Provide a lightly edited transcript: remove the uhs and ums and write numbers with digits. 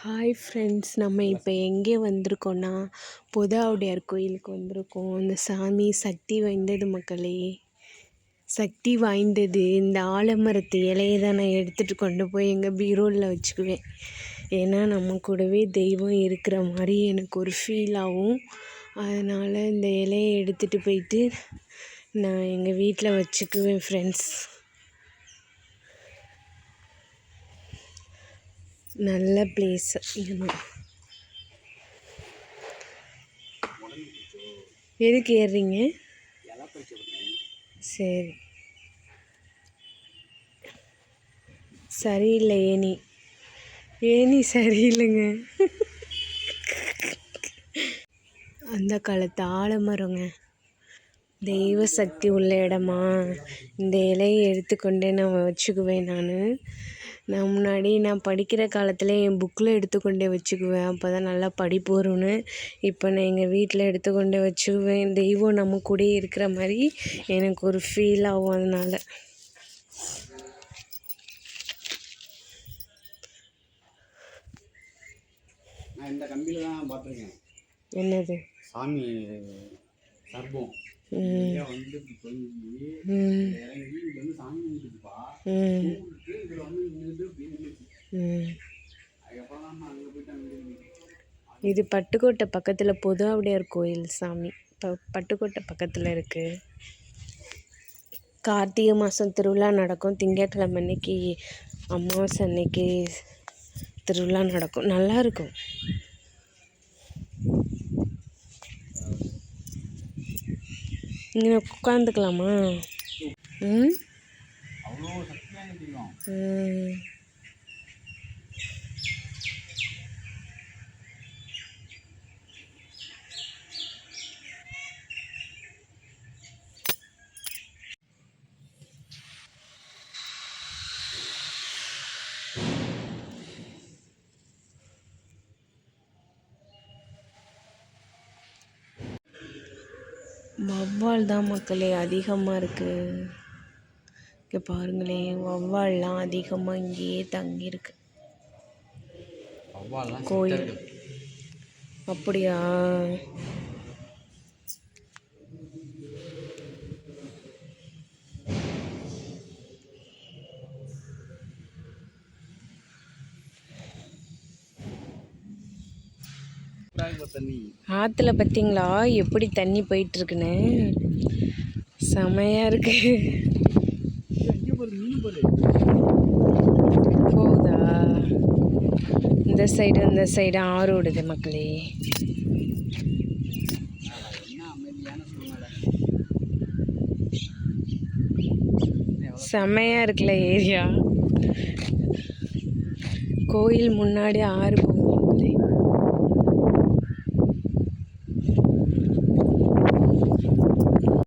Hi friends, நம்ம இப்போ எங்கே வந்திருக்கோன்னா பொதாவுடையார் கோயிலுக்கு வந்திருக்கோம். இந்த சாமி சக்தி வாய்ந்தது மக்களே, சக்தி வாய்ந்தது. இந்த ஆலமரத்து இலையை தான் நான் எடுத்துகிட்டு கொண்டு போய் எங்கள் பீரோவில் வச்சுக்குவேன். ஏன்னா நம்ம கூடவே தெய்வம் இருக்கிற மாதிரி எனக்கு ஒரு ஃபீல் ஆகும். அதனால் இந்த இலையை எடுத்துகிட்டு போயிட்டு நான் எங்கள் வீட்டில் வச்சுக்குவேன் ஃப்ரெண்ட்ஸ். நல்ல பிளேஸு. எதுக்கு ஏறுறீங்க? சரி, சரியில்லை. ஏனி சரியில்லைங்க. அந்த காலத்து ஆலமரங்க, தெய்வ சக்தி உள்ள இடமா. இந்த இலையை எடுத்துக்கொண்டே நான் வச்சுக்குவேன். நான் முன்னாடி படிக்கிற காலத்தில் என் புக்கில் எடுத்துக்கொண்டே வச்சுக்குவேன். அப்போ தான் நல்லா படிப்பு வரும்னு. இப்போ நான் எங்கள் வீட்டில் எடுத்துக்கொண்டே வச்சுக்குவேன். தெய்வம் நம்ம கூடயே இருக்கிற மாதிரி எனக்கு ஒரு ஃபீல் ஆகும். அதனால் இந்த கம்பியில் தான் பார்த்துருக்கேன். என்னது? சாமி சர்பம் வந்து இது பட்டுக்கோட்டை பக்கத்தில் பொதாவுடையார் கோயில் சாமி. பட்டுக்கோட்டை பக்கத்தில் இருக்குது. கார்த்திகை மாதம் திருவிழா நடக்கும். திங்கட்கிழமை அன்னைக்கு, அமாவாசை அன்னைக்கு திருவிழா நடக்கும். நல்லாயிருக்கும். இங்கே உட்காந்துக்கலாமா? வௌவால் தான் மக்களே அதிகமாக இருக்குது. இங்கே பாருங்களேன், வௌவால்லாம் அதிகமாக இங்கேயே தங்கியிருக்கு. கோயில் அப்படியா? ஆற்றுல பார்த்தீங்களா எப்படி தண்ணி போயிட்டுருக்குன்னு? செமையாக இருக்கு. போகுதா? இந்த சைடு ஆறு ஓடுது மக்களே. செமையாக இருக்குல்ல ஏரியா. கோயில் முன்னாடி ஆறு